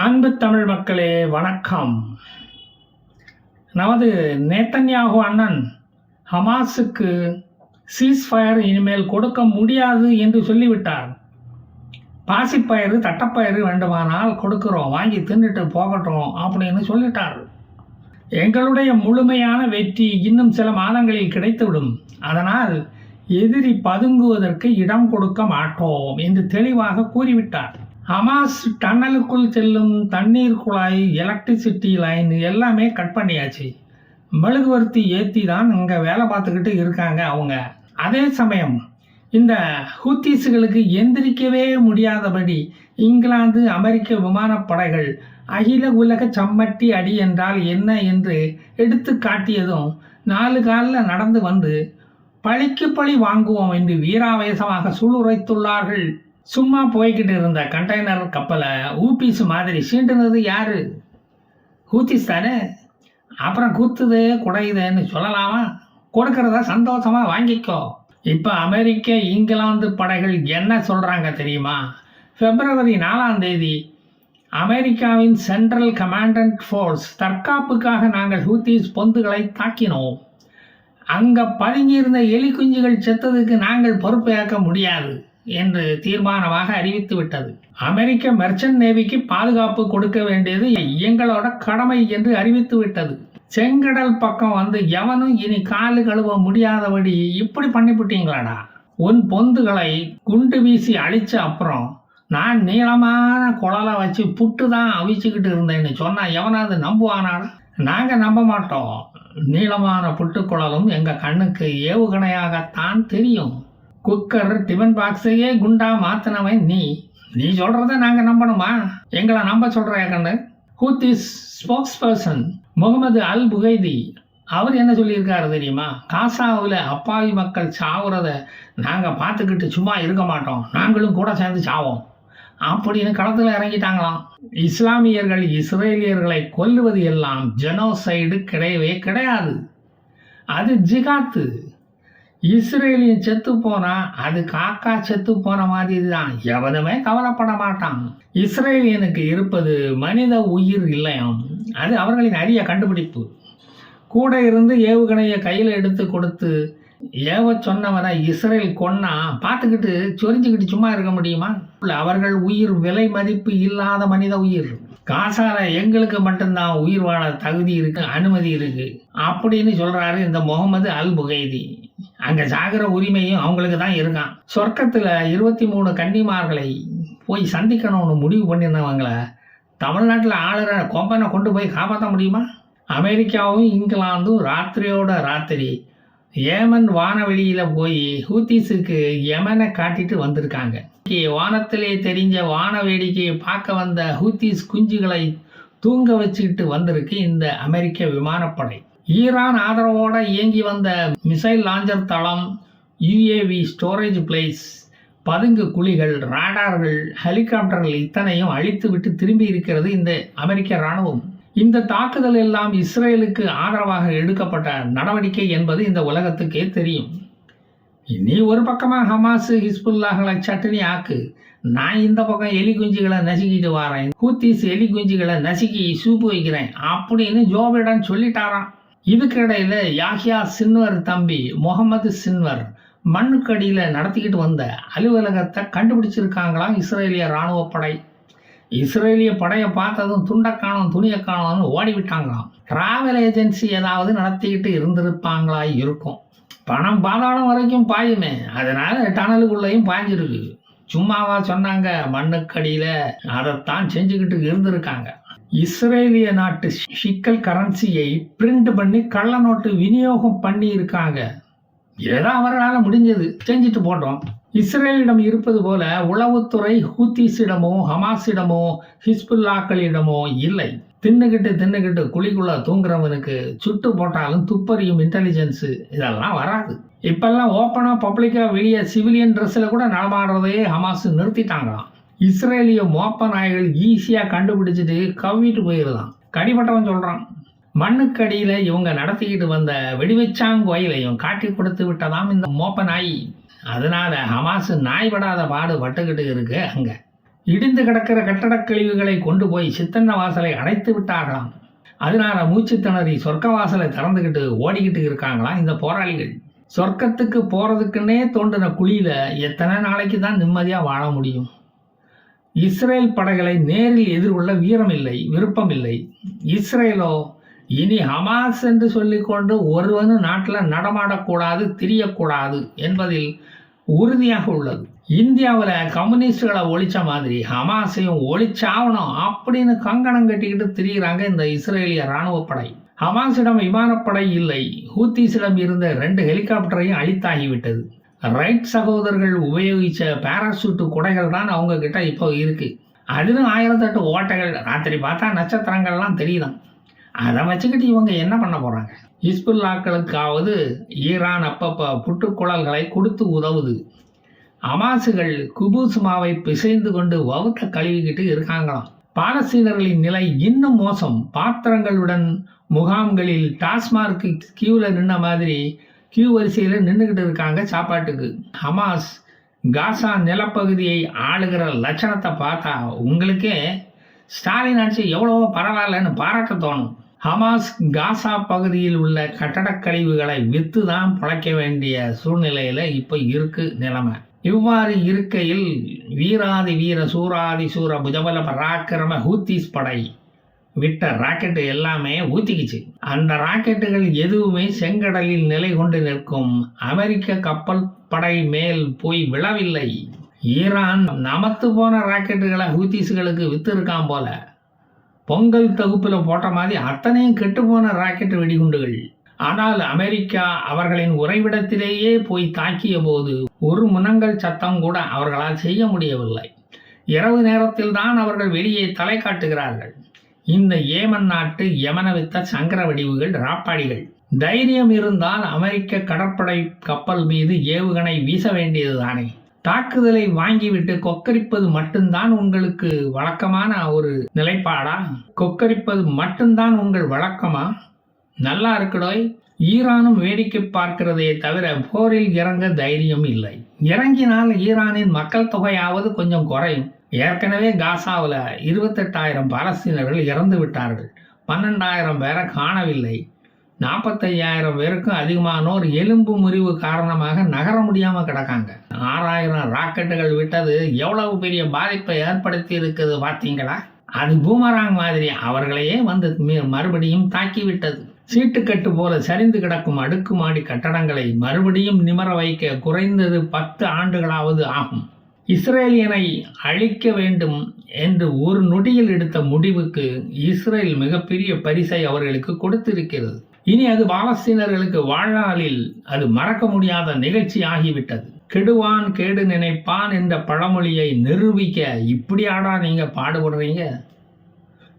அன்பு தமிழ் மக்களே வணக்கம். நமது நேத்தன்யாகு அண்ணன் ஹமாஸுக்கு சீஸ்ஃபயர் இனிமேல் கொடுக்க முடியாது என்று சொல்லிவிட்டார். பாசிப்பயிறு தட்டப்பயிறு வேண்டுமானால் கொடுக்கிறோம், வாங்கி தின்னுட்டு போகட்டும் அப்படின்னு சொல்லிட்டார். எங்களுடைய முழுமையான வெற்றி இன்னும் சில மாதங்களில் கிடைத்துவிடும். அதனால் எதிரி பதுங்குவதற்கு இடம் கொடுக்க மாட்டோம் என்று தெளிவாக கூறிவிட்டார். ஹமாஸ் டன்னலுக்குள் செல்லும் தண்ணீர் குழாய், எலக்ட்ரிசிட்டி லைன் எல்லாமே கட் பண்ணியாச்சு. மெழுகுவர்த்தி ஏற்றி தான் இங்கே வேலை பார்த்துக்கிட்டு இருக்காங்க அவங்க. அதே சமயம் இந்த ஹூத்தீஸுகளுக்கு எந்திரிக்கவே முடியாதபடி இங்கிலாந்து அமெரிக்க விமானப்படைகள் அகில உலக சம்மட்டி அடி என்றால் என்ன என்று எடுத்து காட்டியதும் 4 காலில் நடந்து வந்து பழிக்கு பழி வாங்குவோம் என்று வீராவேசமாக சூளுரைத்துள்ளார்கள். சும்மா போய்கிட்டு இருந்த கண்டெய்னர் கப்பலை ஊபிஸ் மாதிரி சீண்டுனது யாரு? ஹூத்திஸ் தானே. அப்புறம் கூத்துது குடையுதுன்னு சொல்லலாமா? கொடுக்கறத சந்தோஷமா வாங்கிக்கோ. இப்போ அமெரிக்க இங்கிலாந்து படைகள் என்ன சொல்கிறாங்க தெரியுமா? February 4 அமெரிக்காவின் சென்ட்ரல் கமாண்டன்ட் ஃபோர்ஸ் தற்காப்புக்காக நாங்கள் ஹூத்திஸ் பொந்துகளை தாக்கினோம். அங்கே பதுங்கியிருந்த எலி குஞ்சுகள் செத்ததுக்கு நாங்கள் பொறுப்பேற்க முடியாது என்று தீர்மானமாக அறிவித்து விட்டது. அமெரிக்க மெர்ச்சன்ட் நேவிக்கு பாதுகாப்பு கொடுக்க வேண்டியது எங்களோட கடமை என்று அறிவித்து விட்டது. செங்கடல் பக்கம் வந்து எவனும் இனி காலு கழுவ முடியாதபடி இப்படி பண்ணிவிட்டீங்களாடா. உன் பொந்துகளை குண்டு வீசி அழிச்ச அப்புறம் நான் நீளமான குழலை வச்சு புட்டு தான் அவிச்சுக்கிட்டு இருந்தேன்னு சொன்னா எவனாவது நம்புவானாடா? நாங்கள் நம்ப மாட்டோம். நீளமான புட்டுக்குழலும் எங்கள் கண்ணுக்கு ஏவுகணையாகத்தான் தெரியும். குக்கர் டிஃபன் பாக்ஸையே குண்டா மாத்தினவன் நீ சொல்றத நாங்கள் நம்பணுமா? எங்களை நம்ப சொல்ற கண்ணு. ஹூத்திஸ் ஸ்போக்ஸ் பர்சன் முகமது அல் புகைதி அவர் என்ன சொல்லியிருக்காரு தெரியுமா? காசாவில் அப்பாவி மக்கள் சாவுறத நாங்கள் பார்த்துக்கிட்டு சும்மா இருக்க மாட்டோம், நாங்களும் கூட சேர்ந்து சாவோம் அப்படின்னு களத்தில் இறங்கிட்டாங்களாம். இஸ்லாமியர்கள் இஸ்ரேலியர்களை கொல்லுவது எல்லாம் ஜெனோசைடு கிடையவே கிடையாது, அது ஜிகாத்து. இஸ்ரேலியன் செத்து போனா அது காக்கா செத்து போன மாதிரி தான், எவனுமே கவலைப்பட மாட்டான். இஸ்ரேலியனுக்கு இருப்பது மனித உயிர் இல்லையாம், அது அவர்களின் அரிய கண்டுபிடிப்பு. கூட இருந்து ஏவுகணையை கையில் எடுத்து கொடுத்து ஏவ சொன்னவனை இஸ்ரேல் கொன்னா பார்த்துக்கிட்டு சொரிஞ்சுக்கிட்டு சும்மா இருக்க முடியுமா? அவர்கள் உயிர் விலை மதிப்பு இல்லாத மனித உயிர். காசால எங்களுக்கு மட்டும்தான் உயிர் வாழ தகுதி இருக்கு, அனுமதி இருக்கு அப்படின்னு சொல்றாரு இந்த முகமது அல் புகைதி. அங்க சாகிற உரிமையும் அவங்களுக்கு தான் இருக்கான். சொர்க்கத்துல 23 கன்னிமார்களை போய் சந்திக்கணும்னு முடிவு பண்ணிருந்தவங்களை தமிழ்நாட்டில் ஆளுற கொம்பனை கொண்டு போய் காப்பாற்ற முடியுமா? அமெரிக்காவும் இங்கிலாந்தும் ராத்திரியோட ராத்திரி ஏமன் வானவெளியில் போய் ஹூத்திஸுக்கு யமனை காட்டிட்டு வந்திருக்காங்க. வானத்திலே தெரிஞ்ச வான வேடிக்கையை பார்க்க வந்த ஹூத்திஸ் குஞ்சுகளை தூங்க வச்சுக்கிட்டு வந்திருக்கு இந்த அமெரிக்க விமானப்படை. ஈரான் ஆதரவோட இயங்கி வந்த மிசைல் லாஞ்சர் தளம், யுஏவி ஸ்டோரேஜ் பிளேஸ், பதுங்கு குழிகள், ராடார்கள், ஹெலிகாப்டர்கள் இத்தனையும் அழித்து விட்டு திரும்பி இருக்கிறது இந்த அமெரிக்க இராணுவம். இந்த தாக்குதல் எல்லாம் இஸ்ரேலுக்கு ஆதரவாக எடுக்கப்பட்ட நடவடிக்கை என்பது இந்த உலகத்துக்கே தெரியும். நீ ஒரு பக்கமாக ஹமாஸ் ஹிஸ்புல்லாஹ்களை சட்டினி ஆக்கு, நான் இந்த பக்கம் எலி குஞ்சுகளை நசுக்கிட்டு வரேன், ஹூத்திஸ் எலி குஞ்சுகளை நசுக்கி சூப்பு வைக்கிறேன் அப்படின்னு ஜோ பைடன் சொல்லிட்டாராம். இதுக்கிடையில யாஹ்யா சின்வர் தம்பி முகமது சின்வர் மண்ணுக்கடியில் நடத்திக்கிட்டு வந்த அலுவலகத்தை கண்டுபிடிச்சிருக்காங்களாம் இஸ்ரேலிய இராணுவ படை. இஸ்ரேலிய படையை பார்த்ததும் துண்டக்கானம் துணியக்கானம்னு ஓடிவிட்டாங்களாம். டிராவல் ஏஜென்சி ஏதாவது நடத்திக்கிட்டு இருந்திருப்பாங்களா இருக்கும். பணம் பாதாளம் வரைக்கும் பாயுமே, அதனால டனலுக்குள்ளேயும் பாய்ஞ்சிருக்கு. சும்மாவா சொன்னாங்க? மண்ணுக்கடியில் அதைத்தான் செஞ்சுக்கிட்டு இருந்திருக்காங்க. இஸ்ரேலிய நாட்டு ஷிக்கல் கரன்சியை பிரிண்ட் பண்ணி கள்ள நோட்டு விநியோகம் பண்ணி இருக்காங்க. ஏதோ அவர்களால் முடிஞ்சது செஞ்சுட்டு போட்டோம். இஸ்ரேலிடம் இருப்பது போல உளவுத்துறை ஹூத்திஸிடமோ ஹமாஸிடமோ ஹிஸ்புல்லாக்களிடமோ இல்லை. தின்னுக்கிட்டு குழிக்குள்ள தூங்குறவனுக்கு சுட்டு போட்டாலும் துப்பறியும் இன்டெலிஜென்ஸு இதெல்லாம் வராது. இப்பெல்லாம் ஓப்பனாக பப்ளிக்காக வெளியே சிவிலியன் ட்ரெஸ்ஸில் கூட நடமாடுறதையே ஹமாஸ் நிறுத்திட்டாங்களாம். இஸ்ரேலிய மோப்ப நாய்கள் ஈஸியாக கண்டுபிடிச்சிட்டு கவ்விட்டு போயிருதான். கடிப்பட்டவன் சொல்கிறான், மண்ணுக்கடியில் இவங்க நடத்திக்கிட்டு வந்த வெடிவச்சாங்கோயிலையும் காட்டி கொடுத்து விட்டதாம் இந்த மோப்ப நாய். அதனால ஹமாஸ் நாய்படாத பாடு பட்டுக்கிட்டு இருக்கு அங்கே. இடிந்து கிடக்கிற கட்டடக் கழிவுகளை கொண்டு போய் சித்தன்ன வாசலை அடைத்து விட்டார்களாம். அதனால மூச்சு திணறி சொர்க்க வாசலை திறந்துக்கிட்டு ஓடிக்கிட்டு இருக்காங்களாம் இந்த போராளிகள். சொர்க்கத்துக்கு போறதுக்குன்னே தோண்டின குழியில எத்தனை நாளைக்கு தான் நிம்மதியா வாழ முடியும்? இஸ்ரேல் படைகளை நேரில் எதிர்கொள்ள வீரம் இல்லை, விருப்பம் இல்லை. இஸ்ரேலோ இனி ஹமாஸ் என்று சொல்லிக்கொண்டு ஒருவனும் நாட்டில் நடமாடக்கூடாது, திரியக்கூடாது என்பதில் உறுதியாக உள்ளது. இந்தியாவில் கம்யூனிஸ்டுகளை ஒழிச்ச மாதிரி ஹமாஸையும் ஒழிச்சாகணும் அப்படின்னு கங்கணம் கட்டிக்கிட்டு திரிகிறாங்க இந்த இஸ்ரேலிய இராணுவப்படை. ஹமாஸிடம் விமானப்படை இல்லை, ஹூத்திஸிடம் இருந்த 2 ஹெலிகாப்டரையும் அழித்தாகிவிட்டது. ரைட் சகோதரர்கள் உபயோகித்த பாராசூட்டு குடைகள் தான் அவங்க கிட்ட இப்போ இருக்கு. அதிலும் 1008 ஓட்டைகள். ராத்திரி பார்த்தா நட்சத்திரங்கள்லாம் தெரியுதான். அதை வச்சுக்கிட்டு இவங்க என்ன பண்ண போறாங்க? ஹிஸ்புல்லாக்களுக்காவது ஈரான் அப்பப்போ புட்டுக்குழல்களை கொடுத்து உதவுது. ஹமாஸுகள் குபூஸ் மாவை பிசைந்து கொண்டு வவுக்க கழுவிக்கிட்டு இருக்காங்களாம். பாலஸ்தீனர்களின் நிலை இன்னும் மோசம். பாத்திரங்களுடன் முகாம்களில் டாஸ்மார்க்கு கியூவில் நின்ன மாதிரி கியூ வரிசையில் நின்றுக்கிட்டு இருக்காங்க சாப்பாட்டுக்கு. ஹமாஸ் காசா நிலப்பகுதியை ஆளுகிற லட்சணத்தை பார்த்தா உங்களுக்கே ஸ்டாலின் ஆட்சி எவ்வளவோ பரவாயில்லன்னு பாராட்ட தோணும். ஹமாஸ் காசா பகுதியில் உள்ள கட்டடக் கழிவுகளை விற்று தான் பிழைக்க வேண்டிய சூழ்நிலையில் இப்போ இருக்கு நிலைமை. இவ்வாறு இருக்கையில் வீராதி வீர சூராதி சூர புஜபல பராக்கிரம ஹூத்திஸ் படை விட்ட ராக்கெட்டு எல்லாமே ஊத்திக்கிச்சு. அந்த ராக்கெட்டுகள் எதுவுமே செங்கடலில் நிலை கொண்டு நிற்கும் அமெரிக்க கப்பல் படை மேல் போய் விழவில்லை. ஈரான் நமத்து போன ராக்கெட்டுகளை ஹூத்திஸ்களுக்கு வித்து இருக்கான் போல. பொங்கல் தொகுப்பில் போட்ட மாதிரி அத்தனையும் கெட்டு போன ராக்கெட் வெடிகுண்டுகள். ஆனால் அமெரிக்கா அவர்களின் உறைவிடத்திலேயே போய் தாக்கிய போது ஒரு முனங்கல் சத்தம் கூட அவர்களால் செய்ய முடியவில்லை. இரவு நேரத்தில் தான் அவர்கள் வெளியே தலை காட்டுகிறார்கள். இந்த ஏமன் நாட்டு யமனவித்த சங்கர வடிவுகள், ராப்பாடிகள். தைரியம் இருந்தால் அமெரிக்க கடற்படை கப்பல் மீது ஏவுகணை வீச வேண்டியது தானே. தாக்குதலை வாங்கிவிட்டு கொக்கரிப்பது மட்டும்தான் உங்களுக்கு வழக்கமான ஒரு நிலைப்பாடா? கொக்கரிப்பது மட்டும்தான் உங்கள் வழக்கமா? நல்லா இருக்குடோய். ஈரானும் வேடிக்கை பார்க்கிறதே தவிர போரில் இறங்க தைரியம் இல்லை. இறங்கினால் ஈரானின் மக்கள் தொகையாவது கொஞ்சம் குறையும். ஏற்கனவே காசாவில் 28,000 பாலஸ்தீனர்கள் இறந்து விட்டார்கள். 12,000 பேரை காணவில்லை. 45,000 பேருக்கும் அதிகமானோர் எலும்பு முறிவு காரணமாக நகர முடியாமல் கிடக்காங்க. 6,000 ராக்கெட்டுகள் விட்டது எவ்வளவு பெரிய பாதிப்பை ஏற்படுத்தி இருக்குது பார்த்தீங்களா? அது பூமராங் மாதிரி அவர்களையே வந்து மறுபடியும் தாக்கிவிட்டது. சீட்டுக்கட்டு போல சரிந்து கிடக்கும் அடுக்குமாடி கட்டடங்களை மறுபடியும் நிமர வைக்க குறைந்தது 10 ஆண்டுகளாவது ஆகும். இஸ்ரேலியனை அழிக்க வேண்டும் என்று ஒரு நொடியில் எடுத்த முடிவுக்கு இஸ்ரேல் மிகப்பெரிய பரிசை அவர்களுக்கு கொடுத்திருக்கிறது. இனி அது பாலஸ்தீனர்களுக்கு வாழ்நாளில் அது மறக்க முடியாத நிகழ்ச்சி ஆகிவிட்டது. கெடுவான் கேடு நினைப்பான் என்ற பழமொழியை நிரூபிக்க இப்படியாடா நீங்க பாடுபடுறீங்க?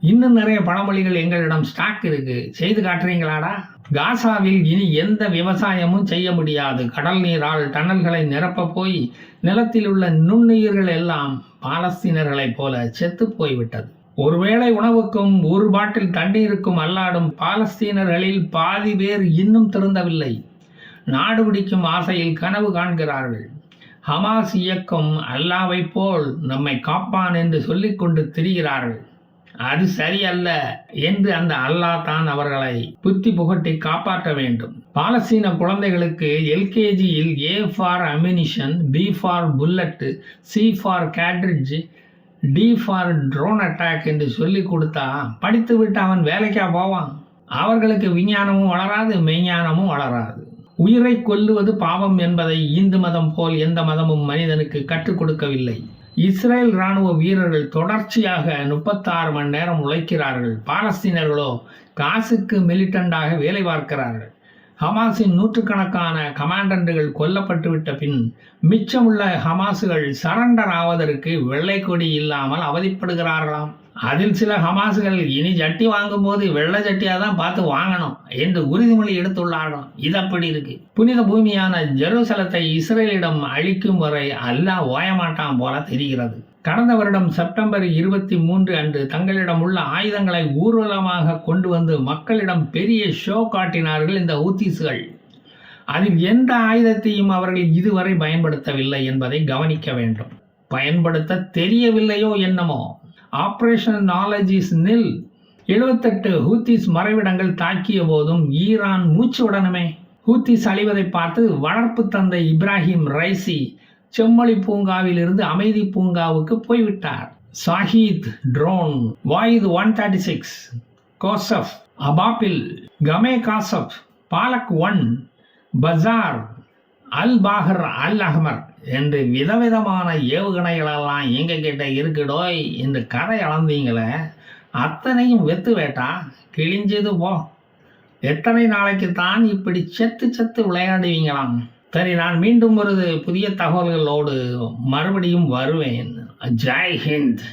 இன்னும் நிறைய பழமொழிகள் எங்களிடம் ஸ்டாக் இருக்கு, செய்து காட்டுறீங்களாடா? காசாவில் இனி எந்த விவசாயமும் செய்ய முடியாது. கடல் நீரால் டன்னல்களை நிரப்ப போய் நிலத்தில் உள்ள நுண்ணுயிர்கள் எல்லாம் பாலஸ்தீனர்களைப் போல செத்து போய்விட்டது. ஒருவேளை உணவுக்கும் ஒரு பாட்டில் தண்ணீருக்கும் அல்லாடும் பாலஸ்தீனர்களில் பாதி பேர் இன்னும் திருந்தவில்லை. நாடு பிடிக்கும் ஆசையில் கனவு காண்கிறார்கள். ஹமாஸ் இயக்கம் அல்லாவை போல் நம்மை காப்பான் என்று சொல்லிக்கொண்டு திரிகிறார்கள். அது சரியல்ல என்று அந்த அல்லாஹ் தான் அவர்களை புத்தி புகட்டி காப்பாற்ற வேண்டும். பாலஸ்தீன குழந்தைகளுக்கு எல்கேஜியில் A for ammunition, B for bullet, C for cartridge, D for drone attack என்று சொல்லி கொடுத்தா படித்து விட்டு அவன் வேலைக்கா போவான்? அவர்களுக்கு விஞ்ஞானமும் வளராது, மெய்ஞானமும் வளராது. உயிரை கொல்லுவது பாவம் என்பதை இந்து மதம் போல் எந்த மதமும் மனிதனுக்கு கற்றுக் கொடுக்கவில்லை. இஸ்ரேல் இராணுவ வீரர்கள் தொடர்ச்சியாக 36 மணி நேரம் உழைக்கிறார்கள். பாலஸ்தீனர்களோ காசுக்கு மிலிட்டண்டாக வேலை பார்க்கிறார்கள். ஹமாஸின் நூற்றுக்கணக்கான கமாண்டன்ட்டுகள் கொல்லப்பட்டுவிட்ட பின் மிச்சமுள்ள ஹமாஸுகள் சரண்டர் ஆவதற்கு வெள்ளை கொடி இல்லாமல் அவதிப்படுகிறார்களாம். அதில் சில ஹமாஸுகள் இனி ஜட்டி வாங்கும் போது வெள்ளை ஜட்டியாக தான் பார்த்து வாங்கணும் என்று உறுதிமொழி எடுத்துள்ளார்களாம். இது அப்படி இருக்கு. புனித பூமியான ஜெருசலத்தை இஸ்ரேலிடம் அழிக்கும் வரை அல்லாஹ் ஓயமாட்டான் போல தெரிகிறது. கடந்த வருடம் செப்டம்பர் 23 அன்று தங்களிடம் உள்ள ஆயுதங்களை ஊர்வலமாக கொண்டு வந்து மக்களிடம் பெரிய ஷோ காட்டினார்கள் இந்த ஹூத்திஸ்கள். அதில் எந்த ஆயுதத்தையும் அவர்கள் இதுவரை பயன்படுத்தவில்லை என்பதை கவனிக்க வேண்டும். பயன்படுத்த தெரியவில்லையோ என்னமோ. ஆபரேஷன் நாலேஜ் இஸ் நில். 78 ஹூத்திஸ் மறைவிடங்கள் தாக்கிய போதும் ஈரான் மூச்சு விடணுமே. ஹூத்திஸ் அழிவதை பார்த்து வளர்ப்பு தந்தை இப்ராஹிம் ரைசி செம்மொழி பூங்காவில் இருந்து அமைதி பூங்காவுக்கு போய்விட்டார். ஷாஹீத் ட்ரோன், வாயித் 136, கோசப், அபாபில், கமே காசப், பாலக் 1, பஜார், அல் பாகர், அல் அஹ்மர் என்று விதவிதமான ஏவுகணைகளெல்லாம் எங்க கிட்ட இருக்குடோய் என்று கதை அளந்தீங்களே, அத்தனையும் வெத்து வேட்டா கிழிஞ்சது போ. எத்தனை நாளைக்கு தான் இப்படி செத்து செத்து விளையாடுவீங்களாம். சரி, நான் மீண்டும் ஒரு புதிய தகவல்களோடு மறுபடியும் வருவேன். ஜெய் ஹிந்த்.